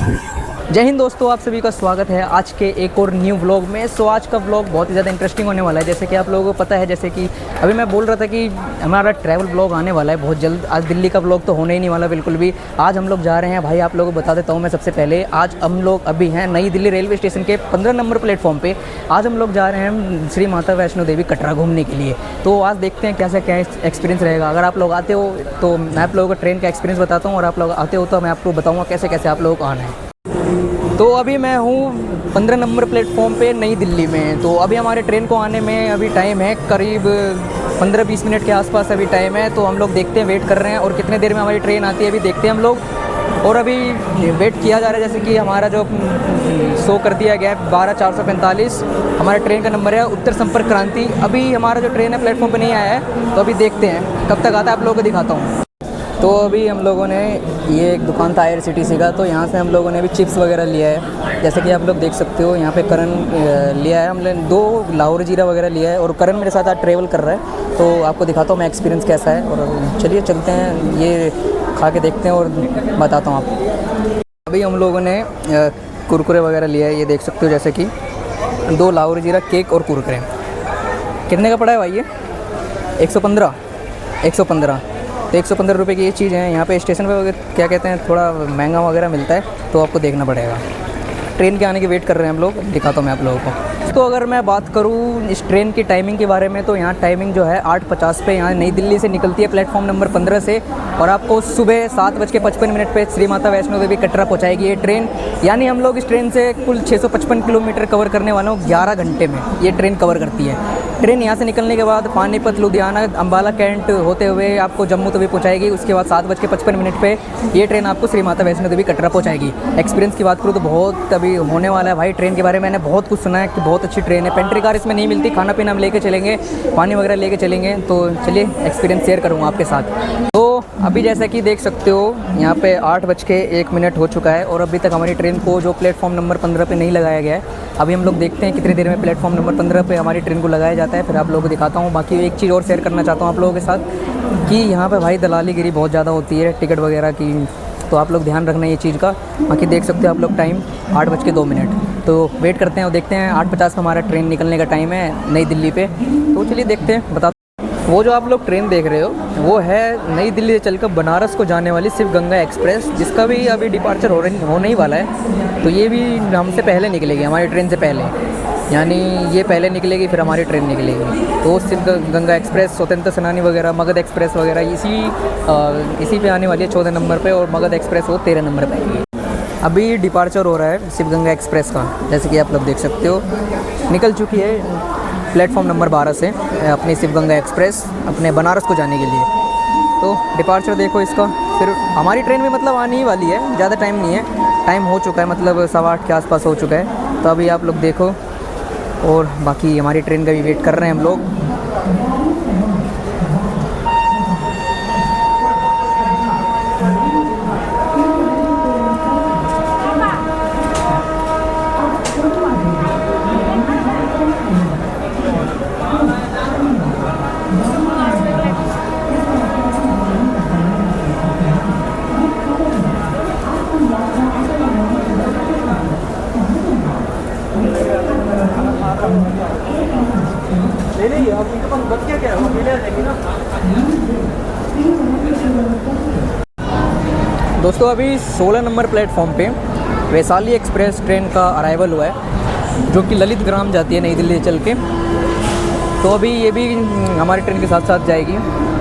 जय हिंद दोस्तों, आप सभी का स्वागत है आज के एक और न्यू व्लॉग में। सो आज का व्लॉग बहुत ही ज़्यादा इंटरेस्टिंग होने वाला है। जैसे कि आप लोगों को पता है, जैसे कि अभी मैं बोल रहा था कि हमारा ट्रैवल व्लॉग आने वाला है बहुत जल्द। आज दिल्ली का व्लॉग तो होने ही नहीं वाला बिल्कुल भी। आज हम लोग जा रहे हैं भाई, आप लोगों को बता देता हूँ मैं सबसे पहले। आज हम लोग अभी हैं नई दिल्ली रेलवे स्टेशन के 15 नंबर प्लेटफॉर्म पे। आज हम लोग जा रहे हैं श्री माता वैष्णो देवी कटरा घूमने के लिए। तो आज देखते हैं कैसा क्या एक्सपीरियंस रहेगा। अगर आप लोग आते हो तो मैं आप लोगों को ट्रेन का एक्सपीरियंस बताता हूँ, और आप लोग आते हो तो मैं आपको बताऊँगा कैसे कैसे आप लोगों को आना है। तो अभी मैं हूँ 15 नंबर प्लेटफॉर्म पे नई दिल्ली में। तो अभी हमारे ट्रेन को आने में अभी टाइम है करीब 15-20 मिनट के आसपास अभी टाइम है। तो हम लोग देखते हैं, वेट कर रहे हैं, और कितने देर में हमारी ट्रेन आती है अभी देखते हैं हम लोग। और अभी वेट किया जा रहा है, जैसे कि हमारा जो शो कर दिया गया है 12-445 हमारा ट्रेन का नंबर है, उत्तर संपर्क क्रांति। अभी हमारा जो ट्रेन है प्लेटफॉर्म पे नहीं आया है, तो अभी देखते हैं कब तक आता है, आप लोगों को दिखाता हूँ। तो अभी हम लोगों ने ये एक दुकान था IRCTC का, तो यहाँ से हम लोगों ने अभी चिप्स वगैरह लिया है। जैसे कि आप लोग देख सकते हो, यहाँ पे करण लिया है हमने 2 लाहौरी जीरा वगैरह लिया है, और करण मेरे साथ आज ट्रैवल कर रहा है। तो आपको दिखाता हूँ मैं एक्सपीरियंस कैसा है। और चलिए चलते हैं, ये खा के देखते हैं और बताता हूँ आपको। अभी हम लोगों ने कुरकुरे वगैरह लिया है, ये देख सकते हो, जैसे कि 2 लाहौरी जीरा केक और कुरकुरे। कितने का पड़ा है भाई ये? 115 तो 115 रुपये की ये चीज़ है। यहाँ पे स्टेशन पे क्या कहते हैं, थोड़ा महंगा वगैरह मिलता है, तो आपको देखना पड़ेगा। ट्रेन के आने की वेट कर रहे हैं हम लोग, दिखाता हूँ मैं आप लोगों को। तो अगर मैं बात करूँ इस ट्रेन की टाइमिंग के बारे में, तो यहाँ टाइमिंग जो है 8:50 पे यहाँ नई दिल्ली से निकलती है प्लेटफॉर्म नंबर 15 से, और आपको सुबह 7:55 पे श्री माता वैष्णो देवी कटरा पहुँचाएगी ये ट्रेन। यानी हम लोग इस ट्रेन से कुल 655 किलोमीटर कवर करने वाले हूँ 11 घंटे में ये ट्रेन कवर करती है। ट्रेन यहाँ से निकलने के बाद पानीपत, लुधियाना, अम्बाला, कैंट होते हुए आपको जम्मू तवी पहुँचाएगी। उसके बाद 7:55 पे ये ट्रेन आपको श्री माता वैष्णो देवी कटरा पहुँचाएगी। एक्सपीरियंस की बात करूँ तो बहुत अभी होने वाला है भाई। ट्रेन के बारे में मैंने बहुत कुछ सुना है कि बहुत अच्छी ट्रेन है। पेंट्री कार इसमें नहीं मिलती, खाना पीना हम लेके चलेंगे, पानी वगैरह लेके चलेंगे। तो चलिए एक्सपीरियंस शेयर करूँगा आपके साथ। तो अभी जैसा कि देख सकते हो, यहाँ पे 8:01 हो चुका है, और अभी तक हमारी ट्रेन को जो प्लेटफॉर्म नंबर 15 पे नहीं लगाया गया है। अभी हम लोग देखते हैं कितनी देर में प्लेटफॉर्म नंबर 15 पे हमारी ट्रेन को लगाया जाता है, फिर आप लोगों को दिखाता हूँ। बाकी एक चीज़ और शेयर करना चाहता हूँ आप लोगों के साथ कि यहाँ पे भाई दलालीगिरी बहुत ज़्यादा होती है टिकट वगैरह की, तो आप लोग ध्यान रखना ये चीज़ का। बाकी देख सकते हो आप लोग टाइम 8:02। तो वेट करते हैं और देखते हैं। 8:50 हमारा ट्रेन निकलने का टाइम है नई दिल्ली पे। तो चलिए देखते हैं, बता। वो जो आप लोग ट्रेन देख रहे हो वो है नई दिल्ली से चलकर बनारस को जाने वाली शिव गंगा एक्सप्रेस, जिसका भी अभी डिपार्चर होने ही वाला है। तो ये भी हमसे पहले निकलेगी, हमारी ट्रेन से पहले। यानी ये पहले निकलेगी, फिर हमारी ट्रेन निकलेगी। तो शिव गंगा एक्सप्रेस, स्वतंत्र सेनानी वगैरह, मगध एक्सप्रेस वगैरह इसी पे आने वाली है 14 नंबर पे, और मगध एक्सप्रेस वो 13 नंबर पे आएगी। अभी डिपार्चर हो रहा है शिव गंगा एक्सप्रेस का, जैसे कि आप लोग देख सकते हो निकल चुकी है प्लेटफॉर्म नंबर 12 से अपनी शिव गंगा एक्सप्रेस अपने बनारस को जाने के लिए। तो डिपार्चर देखो इसका। फिर हमारी ट्रेन भी मतलब आने ही वाली है, ज़्यादा टाइम नहीं है, टाइम हो चुका है, मतलब 8:15 के आसपास हो चुका है। तो अभी आप लोग देखो, और बाकी हमारी ट्रेन का भी वेट कर रहे हैं हम लोग। दोस्तों अभी 16 नंबर प्लेटफॉर्म पे वैशाली एक्सप्रेस ट्रेन का अराइवल हुआ है, जो कि ललित ग्राम जाती है नई दिल्ली से चल के। तो अभी ये भी हमारी ट्रेन के साथ साथ जाएगी।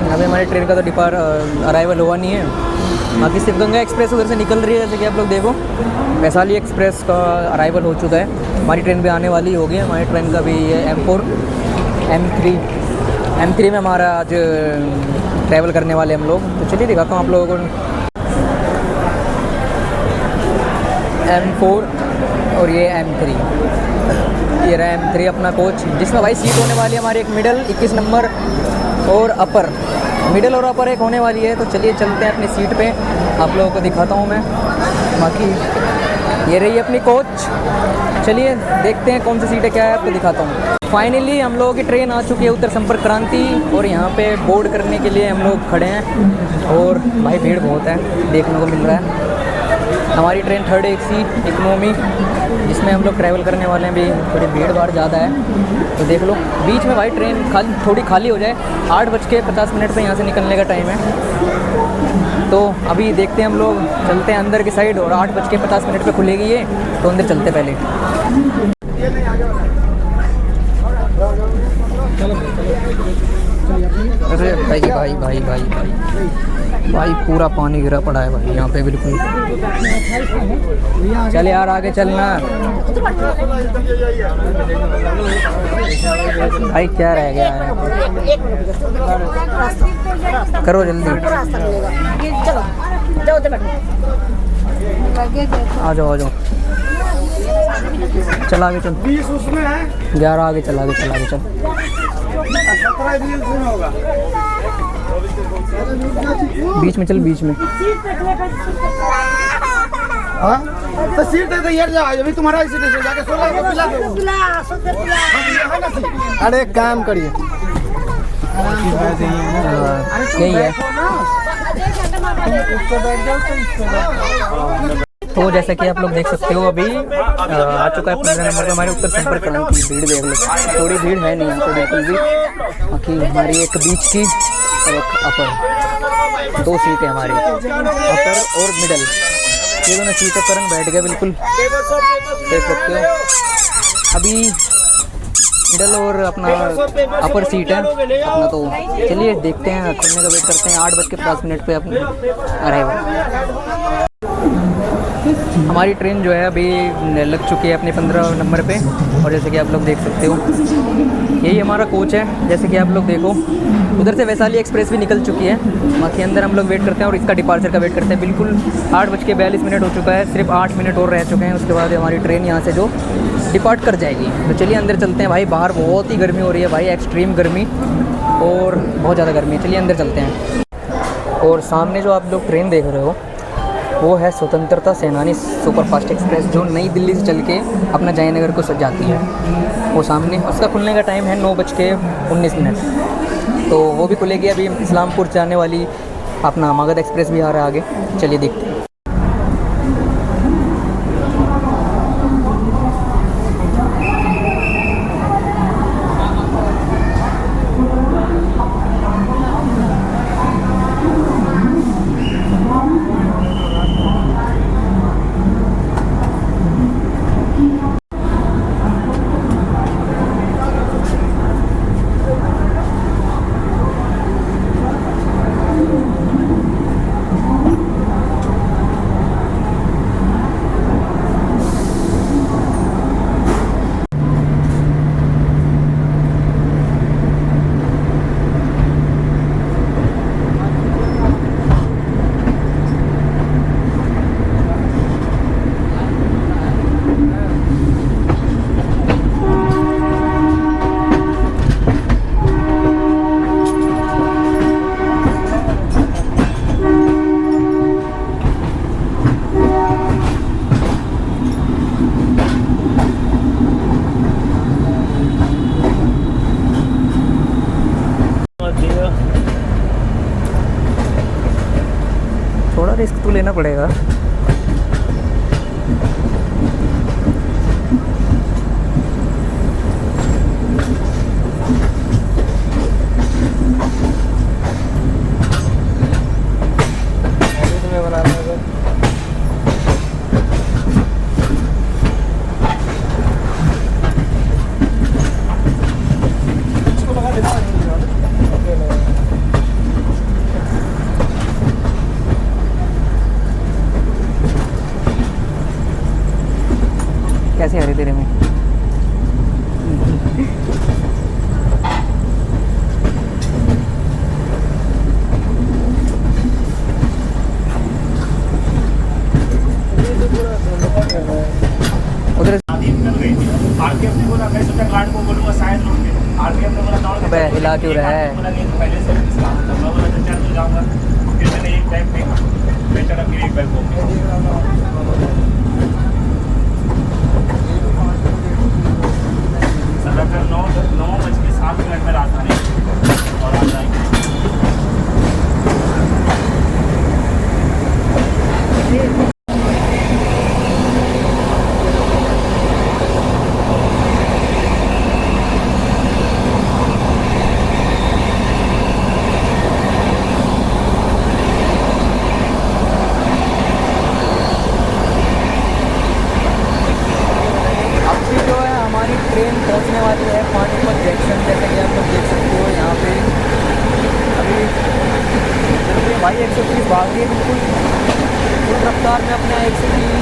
अभी हमारी ट्रेन का तो अराइवल हुआ नहीं है। बाकी शिव गंगा एक्सप्रेस उधर से निकल रही है, जैसे कि आप लोग देखो। वैशाली एक्सप्रेस का अराइवल हो चुका है, हमारी ट्रेन भी आने वाली होगी। हमारी ट्रेन का भी ये M3 में हमारा आज ट्रैवल करने वाले हम लोग। तो चलिए दिखाता हूँ आप लोगों को। M4 और ये M3, ये रहा M3 अपना कोच, जिसमें भाई सीट होने वाली है हमारी एक मिडल 21 नंबर और अपर, मिडल और अपर एक होने वाली है। तो चलिए चलते हैं अपनी सीट पे, आप लोगों को दिखाता हूँ मैं। बाकी ये रही अपनी कोच, चलिए देखते हैं कौन सी सीट है क्या है, आपको दिखाता हूँ। फाइनली हम लोगों की ट्रेन आ चुकी है उत्तर संपर्क क्रांति, और यहाँ पे बोर्ड करने के लिए हम लोग खड़े हैं। और भाई भीड़ बहुत है, देखने को मिल रहा है। हमारी ट्रेन थर्ड AC इकोनॉमी जिसमें हम लोग ट्रैवल करने वाले हैं। भी थोड़ी भीड़ भाड़ ज़्यादा है तो देख लो। बीच में भाई ट्रेन थोड़ी खाली हो जाए। 8:50 पे यहाँ से निकलने का टाइम है। तो अभी देखते हैं हम लोग, चलते हैं अंदर की साइड और 8:50 पे खुलेगी ये, तो अंदर चलते पहले। अरे भाई भाई भाई भाई भाई भाई पूरा पानी गिरा पड़ा है भाई यहाँ पे बिल्कुल। चल यार आगे चलना भाई, क्या रह गया है, करो जल्दी। आ जाओ आ जाओ, चल आगे चल। 20 उसमें है, 11 आगे चल, आगे चल, आगे चल। 17 भी उसमें होगा। बीच में चल, बीच में। हाँ तो सीट दे दो यार, जाओ अभी तुम्हारा सीट है, जाके 16 को पिला दो। अरे एक काम करिए, यही है। तो जैसा कि आप लोग देख सकते हो अभी आ चुका है 15 नंबर पे हमारे उत्तर संपर्क क्रांति। भीड़ देख लो, थोड़ी भीड़ है नहीं यहाँ पे बिल्कुल भी। बाकी हमारी एक बीच की और एक अपर, 2 सीटें हमारी, अपर और मिडल। ये दोनों सीटों पर बैठ गए बिल्कुल, देख सकते हो। अभी मिडल और अपना अपर सीट है अपना। तो चलिए देखते हैं, खुलने का वेट करते हैं। 8:50 पे अपने अराइवल। हमारी ट्रेन जो है अभी लग चुकी है अपने 15 नंबर पे, और जैसे कि आप लोग देख सकते हो यही हमारा कोच है। जैसे कि आप लोग देखो उधर से वैशाली एक्सप्रेस भी निकल चुकी है। बाकी अंदर हम लोग वेट करते हैं और इसका डिपार्चर का वेट करते हैं। बिल्कुल 8:42 हो चुका है, सिर्फ 8 मिनट और रह चुके हैं, उसके बाद हमारी ट्रेन यहाँ से जो डिपार्ट कर जाएगी। तो चलिए अंदर चलते हैं भाई। बाहर बहुत ही गर्मी हो रही है भाई, एक्सट्रीम गर्मी, और बहुत ज़्यादा गर्मी है। चलिए अंदर चलते हैं। और सामने जो आप लोग ट्रेन देख रहे हो वो है स्वतंत्रता सेनानी सुपरफास्ट एक्सप्रेस, जो नई दिल्ली से चल के अपना जयनगर को जाती है। वो सामने, उसका खुलने का टाइम है 9:19। तो वो भी खुलेगी। अभी इस्लामपुर जाने वाली अपना मगध एक्सप्रेस भी आ रहा है आगे, चलिए देखते हैं। थोड़ा रिस्क तो लेना पड़ेगा। कैसे आ रही तेरे में? उधर आरपीएफ ने बोला, मैं सोचा गार्ड को बोलूंगा शायद रोक दे। आरपीएफ ने बोला दौड़, अबे हिला क्यों रहा है? पहले से मैं बोला चल तो जाऊंगा। फिर मैंने एक बैग फेंका, मैं चढ़ा, फिर एक बैग को सर 9:07 में राजधानी और आ जाएंगे।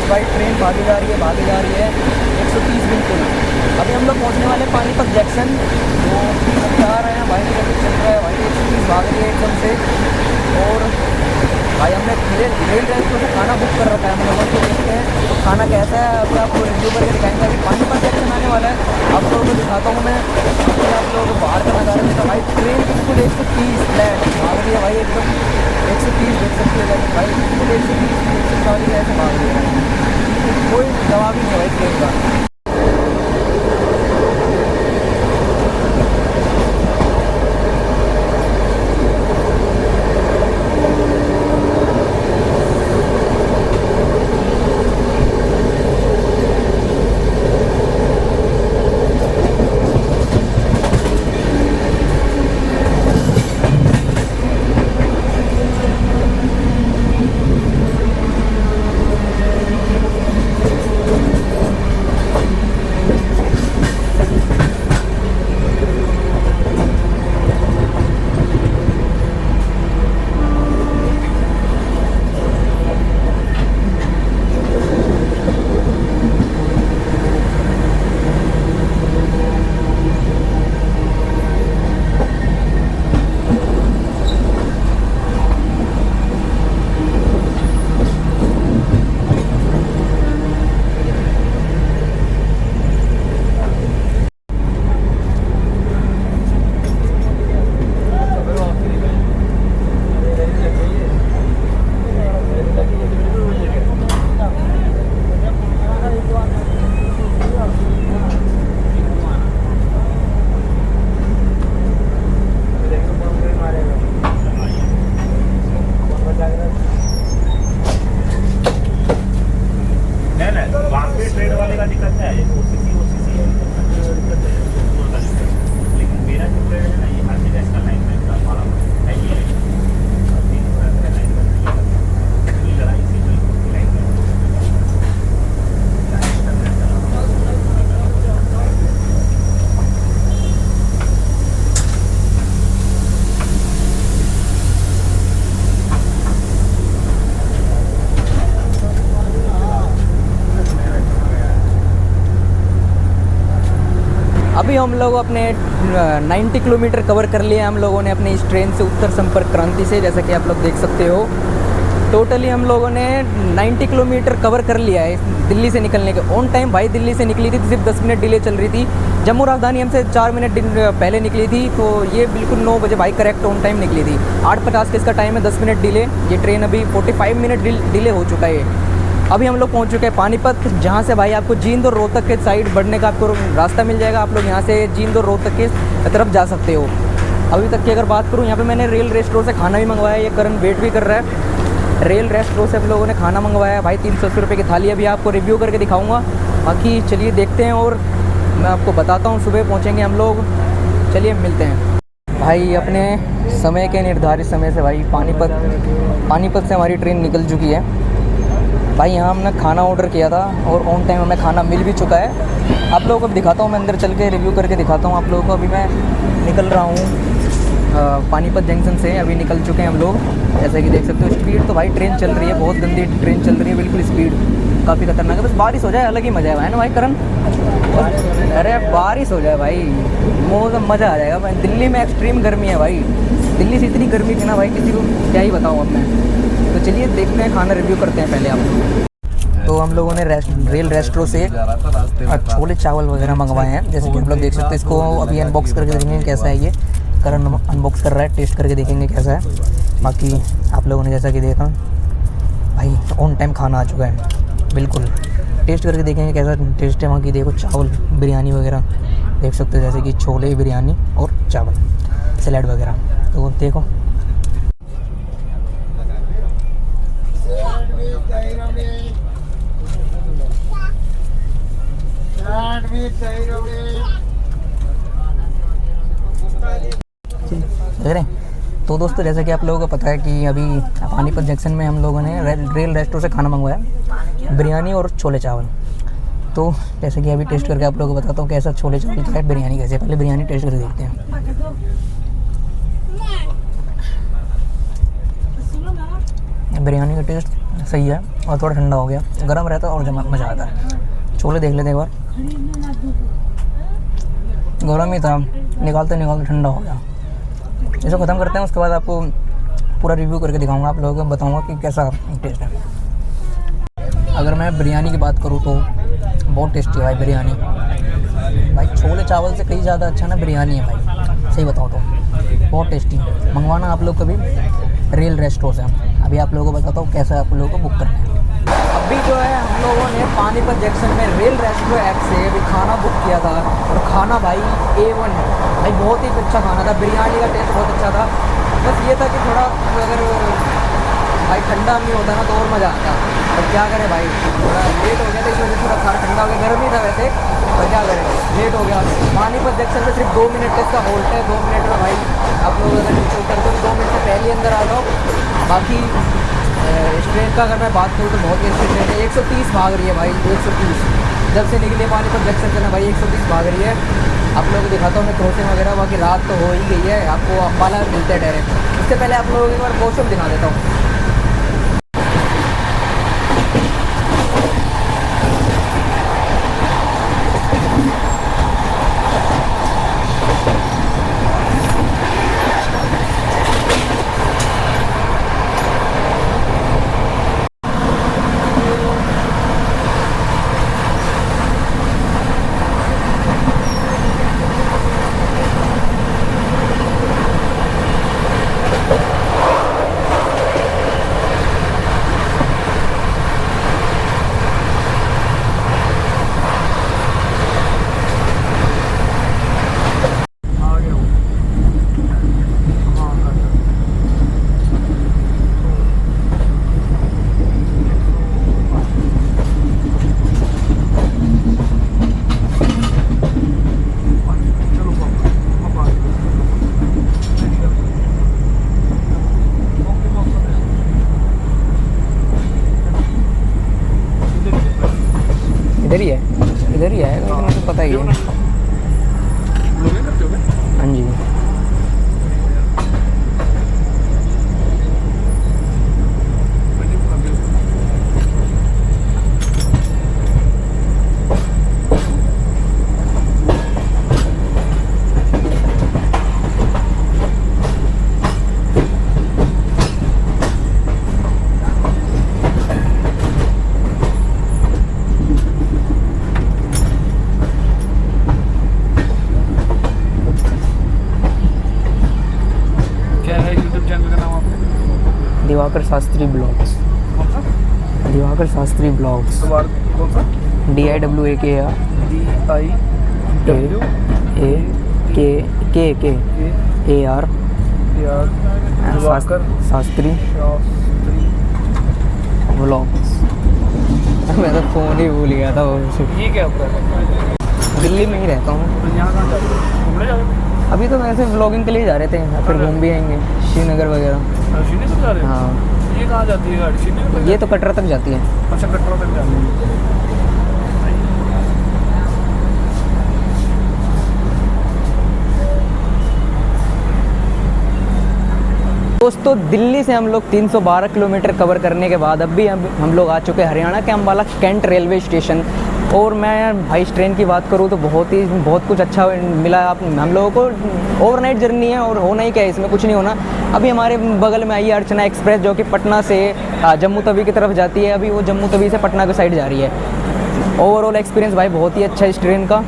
भाई ट्रेन भागी जा रही है 130 बिल्कुल। अभी हम लोग पहुंचने वाले हैं पानीपत जंक्शन, तो जा रहे हैं भाई, चल रहा है भाई 130 भाग रही है एकदम से। और भाई हमने रेल रेस्टोरेंट से खाना बुक कर रखा है हम लोगों को, देखते हैं तो खाना कैसा है अभी आपको रिव्यू करके दिखाएंगे। अभी पानीपत जंक्शन आने वाला है, आप लोगों को दिखाता हूँ मैं। अभी आप लोगों को बाहर का नज़ारा दिखा भाई, ट्रेन बिल्कुल 130 फ्लैट भाग रही है भाई, एकदम 130 देख सकते हैं भाई, बिल्कुल 130 140 ऐसे भाग रही है, कोई जवाब ही नहीं है भाई ट्रेन का। अभी हम लोग अपने 90 किलोमीटर कवर कर लिए हम लोगों ने अपनी इस ट्रेन से, उत्तर संपर्क क्रांति से, जैसा कि आप लोग देख सकते हो। टोटली हम लोगों ने 90 किलोमीटर कवर कर लिया है दिल्ली से निकलने के। ऑन टाइम भाई दिल्ली से निकली थी, सिर्फ 10 मिनट डिले चल रही थी। जम्मू राजधानी हमसे 4 मिनट पहले निकली थी, तो ये बिल्कुल 9 बजे भाई करेक्ट ऑन टाइम निकली थी। 8:50 का इसका टाइम है, 10 मिनट डिले। ये ट्रेन अभी 45 मिनट डिले हो चुका है। अभी हम लोग पहुंच चुके हैं पानीपत, जहां से भाई आपको जींद और रोहतक के साइड बढ़ने का आपको रास्ता मिल जाएगा। आप लोग यहां से जींद और रोहतक के तरफ जा सकते हो। अभी तक की अगर बात करूं, यहाँ पे मैंने रेल रेस्टोरेंट से खाना भी मंगवाया है। ये करण वेट भी कर रहा है। रेल रेस्टोरेंट से हम लोगों ने खाना मंगवाया है भाई, 380 रुपये की थाली। अभी आपको रिव्यू करके दिखाऊँगा। बाकी चलिए देखते हैं और मैं आपको बताता हूँ। सुबह पहुँचेंगे हम लोग, चलिए मिलते हैं भाई। अपने समय के निर्धारित समय से भाई पानीपत से हमारी ट्रेन निकल चुकी है भाई। यहाँ हमने खाना ऑर्डर किया था और ऑन टाइम हमें खाना मिल भी चुका है। आप लोगों को दिखाता हूँ, मैं अंदर चल के रिव्यू करके दिखाता हूँ आप लोगों को। अभी मैं निकल रहा हूँ पानीपत जंक्शन से, अभी निकल चुके हैं हम लोग। जैसे कि देख सकते हो स्पीड तो भाई ट्रेन चल रही है, बहुत गंदी ट्रेन चल रही है, बिल्कुल स्पीड काफ़ी खतरनाक है। बस बारिश हो जाए अलग ही मज़ा है ना भाई करण। अरे बारिश हो जाए भाई, मौसम मज़ा आ जाएगा भाई। दिल्ली में एक्सट्रीम गर्मी है भाई, दिल्ली से इतनी गर्मी थी ना भाई, किसी को क्या ही बताऊँ अब मैं। तो चलिए देखते हैं, खाना रिव्यू करते हैं पहले आप। तो हम लोगों ने रेल रेस्टोरेंट से छोले चावल वगैरह मंगवाए हैं, जैसे कि आप लोग देख सकते हैं। इसको अभी अनबॉक्स करके देखेंगे कैसा है। ये करण अनबॉक्स कर रहा है, टेस्ट करके देखेंगे कैसा है। बाकी आप लोगों ने जैसा कि देखा भाई, ऑन टाइम खाना आ चुका है बिल्कुल। टेस्ट करके देखेंगे कैसा टेस्ट है। बाकी देखो चावल बिरयानी वगैरह देख सकते हो, जैसे कि छोले बिरयानी और चावल सलाद वगैरह। तो देखो देख रहे हैं। तो दोस्तों जैसा कि आप लोगों को पता है कि अभी पानीपत जंक्शन में हम लोगों ने रेल रेस्टोरेंट से खाना मंगवाया, बिरयानी और छोले चावल। तो जैसे कि अभी टेस्ट करके आप लोगों को बताता हूँ कैसा छोले चावल का है, बिरयानी कैसे। पहले बिरयानी टेस्ट करके देखते हैं। बिरयानी का टेस्ट सही है और थोड़ा ठंडा हो गया, गर्म रहता है और मज़ा आता है। छोले देख लेते एक बार, गर्म ही था, निकालते निकालते ठंडा हो गया। इसको ख़त्म करते हैं, उसके बाद आपको पूरा रिव्यू करके दिखाऊंगा, आप लोगों को बताऊंगा कि कैसा टेस्ट है। अगर मैं बिरयानी की बात करूँ तो बहुत टेस्टी है भाई बिरयानी। भाई छोले चावल से कहीं ज़्यादा अच्छा ना बिरयानी है भाई, सही बताओ तो बहुत टेस्टी है। मंगवाना आप लोग कभी रेल रेस्टोरेंट से। अभी आप लोगों को बताता हूँ कैसे आप लोगों को बुक करना है। अभी जो है हम लोगों ने पानीपत जंक्शन में रेल रेस्टोरेंट ऐप से अभी खाना बुक किया था और खाना भाई A1 है भाई, बहुत ही अच्छा खाना था। बिरयानी का टेस्ट बहुत अच्छा था, बस ये था कि थोड़ा अगर भाई ठंडा नहीं होता ना तो और मज़ा आता। और क्या करें भाई, थोड़ा लेट हो गया था, इस वजह से थोड़ा खाना ठंडा हो गया। गर्म ही था वैसे, पर क्या करें लेट हो गया। पानीपत जंक्शन में सिर्फ 2 मिनट का इसका होल्ड है, 2 मिनट में भाई आप लोग अगर शो करते हो 2 मिनट से पहले अंदर आ जाओ। बाकी इस ट्रेन का अगर मैं बात करूँ तो बहुत ही अच्छी ट्रेन है, 130 भाग रही है भाई, 130 जब से निकली है पानीपत जंक्शन से ना भाई 130 भाग रही है। आप लोगों को दिखाता हूँ मैं क्रॉसिंग वगैरह। बाकी रात तो हो ही गई है, आपको अम्बाला मिलते हैं डायरेक्ट। इससे पहले आप लोगों को एक बार वॉशरूम दिखा देता हूँ। इधर ही आएगा, लेकिन मुझे पता ही है। हाँ जी Diwakar Shastri blogs, Diwakar Shastri blogs, DIWAKR Shastri blogs. मैं तो फ़ोन ही भूल गया था वो। ये क्या होता है? दिल्ली में ही रहता हूँ। यहाँ कहाँ जाते हो? घूमने जाते हो? अभी तो वैसे व्लॉगिंग के लिए जा रहे थे, फिर घूम भी आएंगे श्रीनगर वगैरह। श्रीनगर जा रहे हो? हाँ ये कहाँ जाती है गाड़ी? श्रीनगर ये तो कटरा तक जाती है। अच्छा कटरा तक जाती है। दोस्तों दिल्ली से हम लोग 312 किलोमीटर कवर करने के बाद अब भी हम लोग आ चुके हैं हरियाणा के अम्बाला कैंट रेलवे स्टेशन। और मैं भाई इस ट्रेन की बात करूँ तो बहुत कुछ अच्छा मिला हम लोगों को। ओवरनाइट जर्नी है और होना ही क्या है, इसमें कुछ नहीं होना। अभी हमारे बगल में आई है अर्चना एक्सप्रेस जो कि पटना से जम्मू तवी की तरफ जाती है। अभी वो जम्मू तवी से पटना की साइड जा रही है। ओवरऑल एक्सपीरियंस भाई बहुत ही अच्छा है इस ट्रेन का।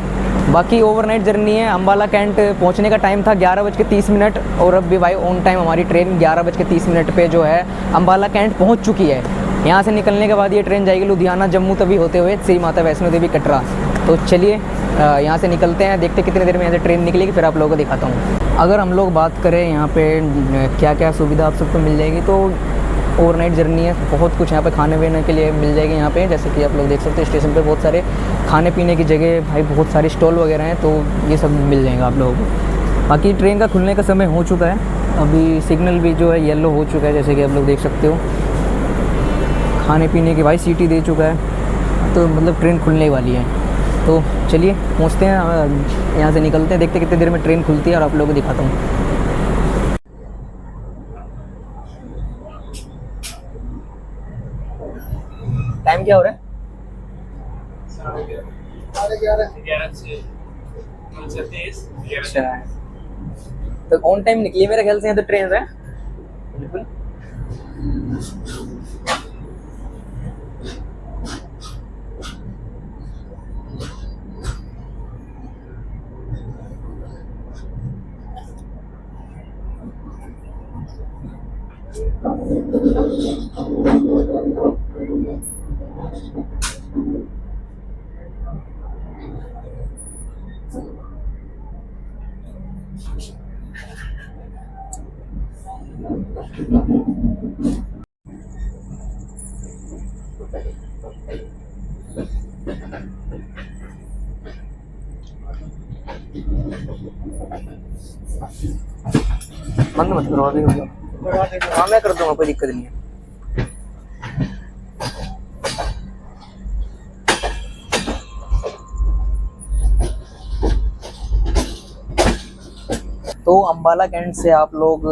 बाकी ओवरनाइट जर्नी है। अम्बाला कैंट पहुंचने का टाइम था 11:30 और अब भी भाई ऑन टाइम हमारी ट्रेन 11:30 पे जो है अम्बाला कैंट पहुंच चुकी है। यहाँ से निकलने के बाद ये ट्रेन जाएगी लुधियाना जम्मू तवी होते हुए श्री माता वैष्णो देवी कटरा। तो चलिए यहाँ से निकलते हैं, देखते कितने देर में यहाँ से ट्रेन निकलेगी, फिर आप लोगों को दिखाता हूँ। अगर हम लोग बात करें यहाँ पे क्या क्या सुविधा आप सबको मिल जाएगी, तो ओवरनाइट जर्नी है, बहुत कुछ यहाँ पे खाने पीने के लिए मिल जाएगी। यहाँ पे जैसे कि आप लोग देख सकते हैं स्टेशन पे बहुत सारे खाने पीने की जगह भाई, बहुत सारे स्टॉल वगैरह हैं, तो ये सब मिल जाएगा आप लोगों को। बाकी ट्रेन का खुलने का समय हो चुका है, अभी सिग्नल भी जो है येलो हो चुका है, जैसे कि आप लोग देख सकते हो। खाने पीने की भाई सीटी दे चुका है, तो मतलब ट्रेन खुलने वाली है। तो चलिए पहुँचते हैं, यहाँ से निकलते हैं, देखते कितनी देर में ट्रेन खुलती है और आप लोगों को दिखाता हूँ। टाइम क्या हो रहा है? 11 से 23 अच्छा, तो ऑन टाइम निकली मेरे ख्याल से यहाँ तो ट्रेन है बिल्कुल। बंद मत करो अभी, हाँ मैं कर दूंगा, कोई दिक्कत नहीं है। तो अम्बाला कैंट से आप लोग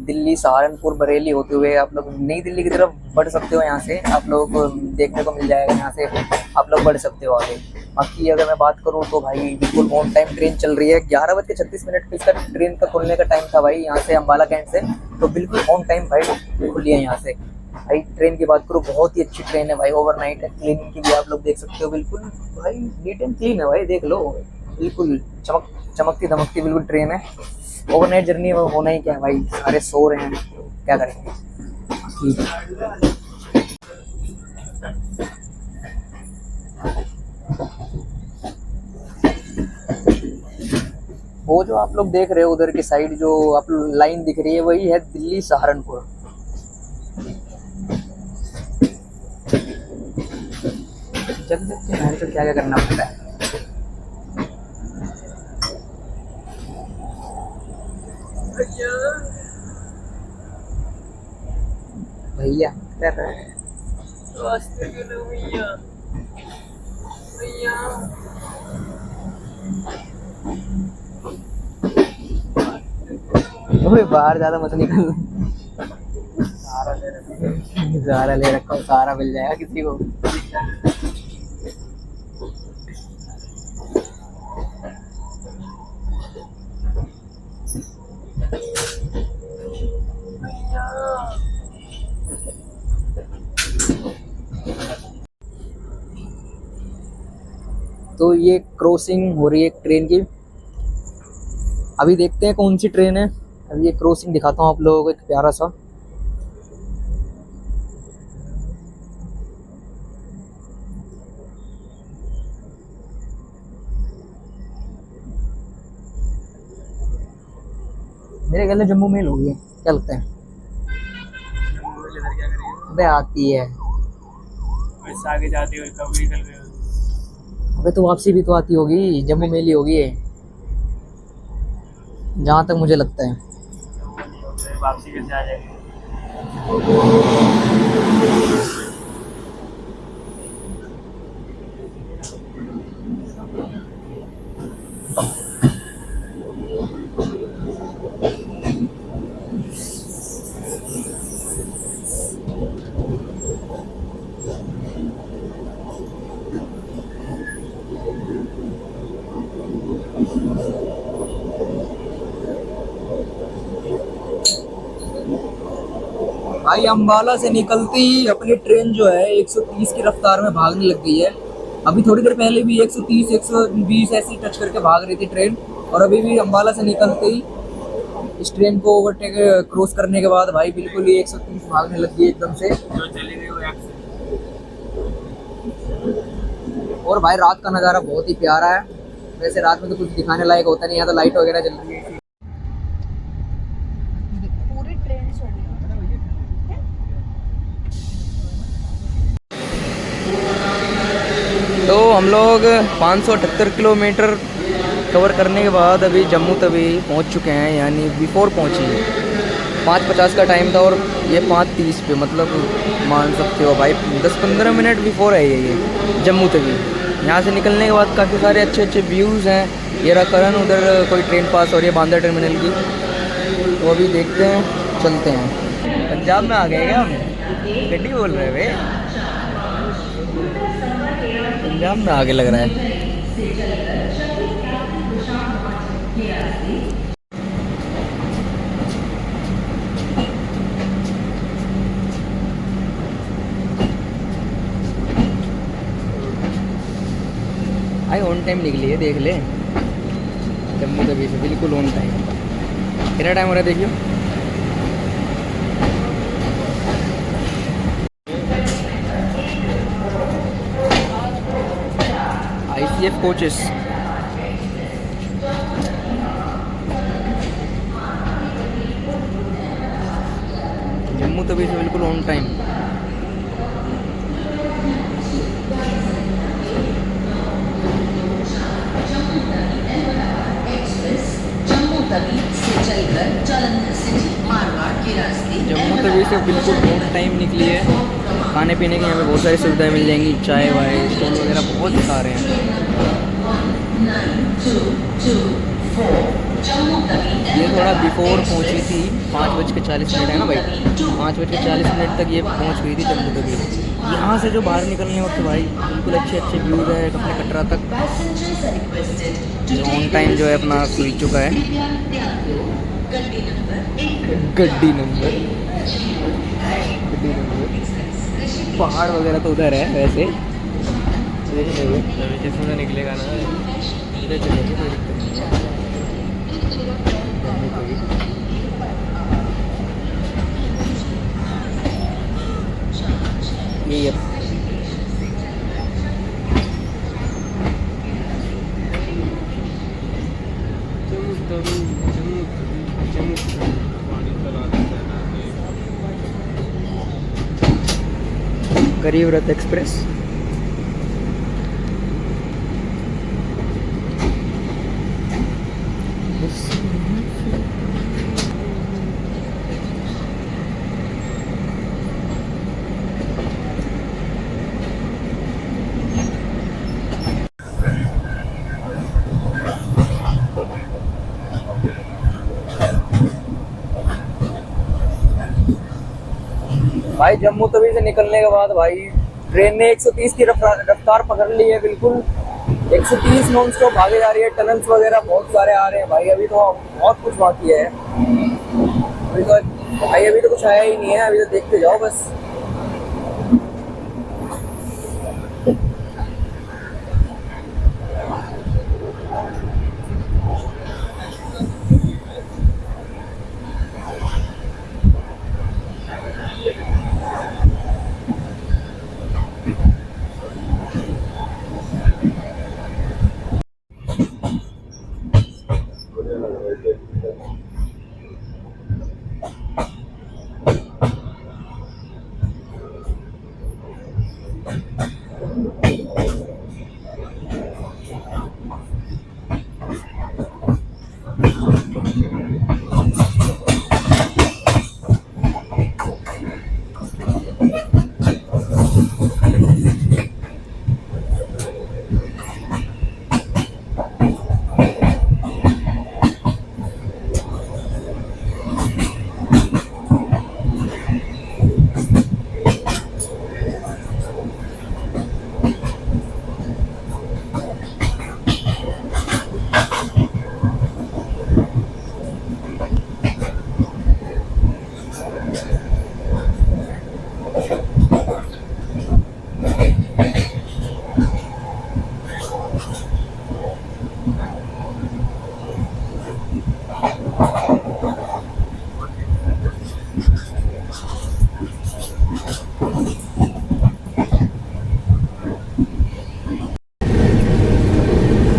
दिल्ली, सहारनपुर, बरेली होते हुए आप लोग नई दिल्ली की तरफ बढ़ सकते हो। यहाँ से आप लोग देखने को मिल जाएगा, यहाँ से आप लोग बढ़ सकते हो आगे। बाकी अगर मैं बात करूँ तो भाई बिल्कुल ऑन टाइम ट्रेन चल रही है। 11:36 पे इसका ट्रेन का खुलने का टाइम था भाई, यहाँ से अम्बाला कैंट से, तो बिल्कुल ऑन टाइम भाई खुली है यहाँ से। भाई ट्रेन की बात करूँ, बहुत ही अच्छी ट्रेन है भाई, ओवरनाइट है, क्लीनिंग की भी आप लोग देख सकते हो, बिल्कुल भाई नीट एंड क्लीन है भाई, देख लो बिल्कुल चमकती धमकती बिल्कुल ट्रेन है। ओवरनाइट जर्नी में होना ही क्या है भाई, सारे सो रहे हैं, क्या करेंगे। वो जो आप लोग देख रहे हो उधर की साइड जो आप लाइन दिख रही है, वही है दिल्ली सहारनपुर। चल देखते हैं तो क्या क्या करना पड़ता है। भैया कर रहे हैं रास्ते के लिए भैया भैया ओए बाहर ज्यादा मत निकल, सहारा ले रखा हूँ, सहारा मिल जाएगा किसी को। तो ये क्रॉसिंग हो रही है ट्रेन की, अभी देखते हैं कौन सी ट्रेन है। अभी ये क्रॉसिंग दिखाता हूँ आप लोगों को, एक प्यारा सा। मेरे ख्याल में जम्मू मेल होगी, क्या लगता है? अबे आती है, वैसे आगे जाते हुए कब निकल गए? अबे तो वापसी भी तो आती होगी, जम्मू मेल ही होगी ये, जहाँ तक मुझे लगता है। वापसी कैसे आ जाएगी? भाई अम्बाला से निकलती ही अपनी ट्रेन जो है 130 की रफ्तार में भागने लग गई है। अभी थोड़ी देर पहले भी 130 120 ऐसी टच करके भाग रही थी ट्रेन, और अभी भी अम्बाला से निकलते ही इस ट्रेन को ओवरटेक क्रॉस करने के बाद भाई बिल्कुल ही 130 भागने लग गई एकदम से। जो चली गई वो और भाई रात का नज़ारा बहुत ही प्यारा है। वैसे रात में तो कुछ दिखाने लायक होता नहीं, यहाँ तो लाइट वगैरह जल रही है। पूरी ट्रेन चली तो हम लोग 578 किलोमीटर कवर करने के बाद अभी जम्मू तवी पहुंच चुके हैं, यानी बिफोर पहुंची है। 5:50 का टाइम था और ये 5:30 पे, मतलब मान सकते हो भाई 10-15 मिनट बिफोर है ये जम्मू तवी। यहाँ से निकलने के बाद काफ़ी सारे अच्छे अच्छे व्यूज़ हैं। ये रहा करण, उधर कोई ट्रेन पास हो रही है बांद्रा टर्मिनल की, तो अभी देखते हैं, चलते हैं। पंजाब में आ गए क्या हम? गड्डी बोल रहे हैं भाई। जाम में आगे लग रहा है। भाई ऑन टाइम निकली है, देख ले। जम्मू तवी से बिल्कुल ऑन टाइम। कितना टाइम हो रहा है देखियो। ICF कोचेस जम्मू तवी से बिल्कुल ऑन टाइम। जम्मू तवी से चलकर जालंधर सिटी मारवाड़ के रास्ते जम्मू तवी से बिल्कुल ऑन टाइम निकली है। खाने पीने की यहाँ पे बहुत सारी सुविधाएं मिल जाएंगी, चाय वाय स्टॉल वगैरह बहुत सारे हैं। 9224 जम्मू तवी ये थोड़ा बिफोर पहुंची थी, 5:40 है ना भाई, 5:40 तक ये पहुंच गई थी जम्मू तवी। यहाँ से जो बाहर निकलने वक्त भाई बिल्कुल अच्छे अच्छे व्यूज़ है अपने कटरा तक। ऑन टाइम जो है अपना खुल चुका है। गड्डी नंबर पहाड़ वगैरह तो उधर है वैसे। जिसमें निकलेगा ना इधर चलेंगे, कोई दिक्कत नहीं है। ये गरीब रथ एक्सप्रेस। भाई जम्मू तवी से निकलने के बाद भाई ट्रेन ने 130 की रफ्तार पकड़ ली है। बिल्कुल 130 नॉन स्टॉप भागे जा रही है। टनल्स वगैरह बहुत सारे आ रहे हैं भाई। अभी तो बहुत कुछ बाकी है। अभी तो कुछ आया ही नहीं है। अभी तो देखते जाओ बस।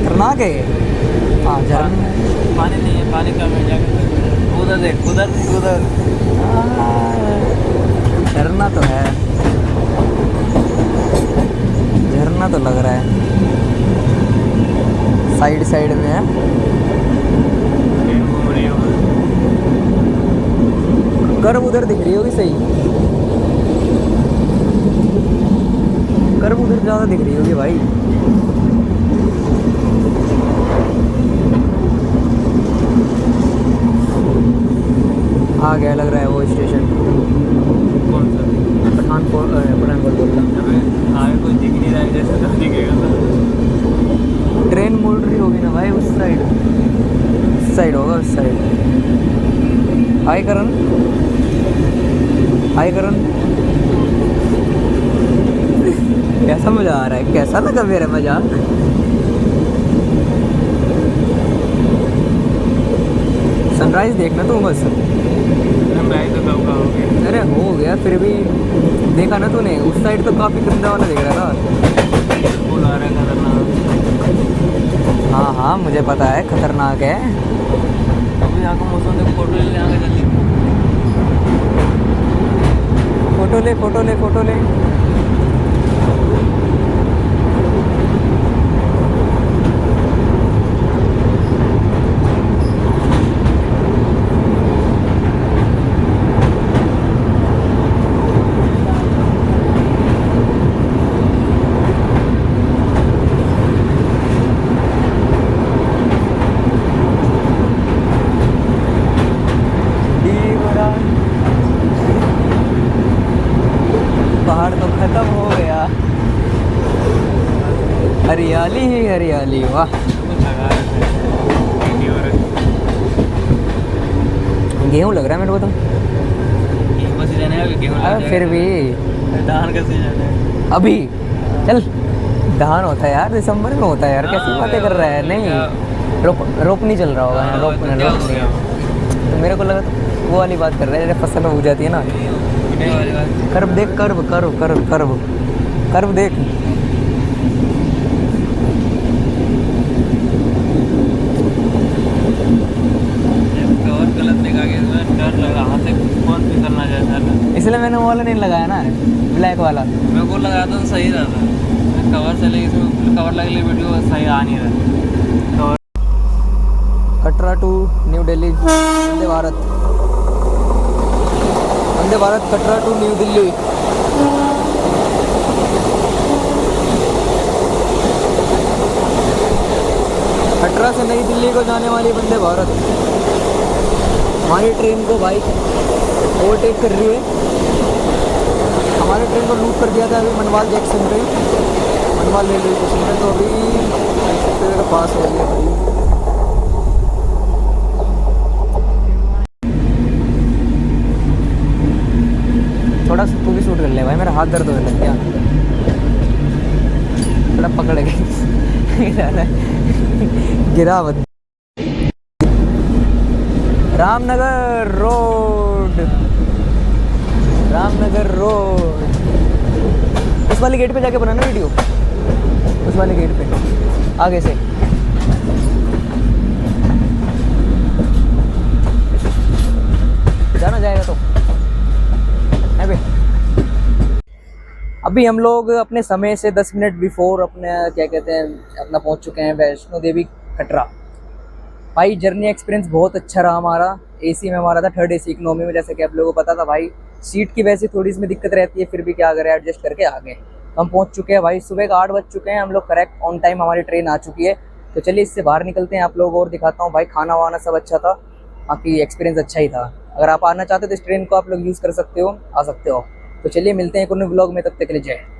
खतरनाक है। हाँ झरना पानी नहीं है, पानी कम है। जाकर उधर देख, उधर उधर झरना तो है। झरना तो लग रहा है साइड साइड में है। घूम रही हो। कर्व उधर दिख रही होगी सही। कर्व उधर ज़्यादा दिख रही होगी भाई। आ गया लग रहा है वो स्टेशन। कौन सा? पठानकोट बोलता। आगे कोई दिख नहीं रहा है, जैसे तो दिखेगा तो उस साइड होगा, उस साइड। हाय करण, हाय करण। कैसा मजा आ रहा है, कैसा लगा मेरा मजा? सनराइज देखना तू बस। अरे हो गया, फिर भी देखा ना तूने, उस साइड तो काफी गंदा वाला दिख रहा था। हाँ हाँ मुझे पता है खतरनाक है। अभी यहाँ का मौसम देख, फोटो ले आगे जल्दी। फोटो ले, फोटो ले, फोटो ले। पहाड़ तो खत्म हो गया, हरियाली ही हरियाली। वाह, गेहूं लग रहा है मेरे को तो। सीजन है अभी, गेहूं अरे फिर भी धान का सीजन है अभी चल, धान होता है यार दिसंबर में होता है यार, कैसी बातें कर रहा है? नहीं रोप नहीं चल रहा होगा यहाँ, रोप नहीं है। तो मेरे को लगा तो वो वाली बात कर रहे हैं जब फसल हो जाती है ना। कर्व देख, curve curve curve curve curve देख। कवर गलत लगा के डर लगा, हाथ से कौन भी करना चाहता, इसलिए मैंने वो वाला नहीं लगाया ना, ब्लैक वाला। मेरे को लगाया तो सही रहता। कवर से लेके इसमें कवर लगे वीडियो सही आ नहीं रहा। Katra to New Delhi Vande Bharat, Vande Bharat Katra to New Delhi. Katra से नई दिल्ली को जाने वाली वंदे भारत हमारी ट्रेन को भाई ओवरटेक कर रही है। हमारी ट्रेन को लूट कर दिया था अभी मनवाल जंक्शन पे, मनवाल रेलवे स्टेशन पे। तो अभी पास हो गया भाई। थोड़ा सा तू भी शूट कर ले भाई, मेरा हाथ दर्द होने लग गया, थोड़ा पकड़ गई। गिरा मत। Ramnagar road, Ramnagar road. उस वाले गेट पे जाके बनाना वीडियो, उस वाले गेट पे आगे से। जाना जाएगा तो है बे। अभी हम लोग अपने समय से 10 मिनट बिफोर अपने क्या कहते हैं अपना पहुंच चुके हैं वैष्णो देवी कटरा। भाई जर्नी एक्सपीरियंस बहुत अच्छा रहा हमारा। एसी में हमारा था, 3rd AC इकोनॉमी में, जैसे कि आप लोगों को पता था भाई। सीट की वैसे थोड़ी इसमें दिक्कत रहती है, फिर भी क्या करें एडजस्ट करके आ गए। हम पहुंच चुके हैं भाई, सुबह का 8 बज चुके हैं हम लोग, करेक्ट ऑन टाइम हमारी ट्रेन आ चुकी है। तो चलिए इससे बाहर निकलते हैं, आप लोगों को और दिखाता हूँ भाई। खाना वाना सब अच्छा था, बाकी एक्सपीरियंस अच्छा ही था। अगर आप आना चाहते हो तो इस ट्रेन को आप लोग यूज़ कर सकते हो, आ सकते हो। तो चलिए मिलते हैं एक और ब्लॉग में, तब तक के लिए जय।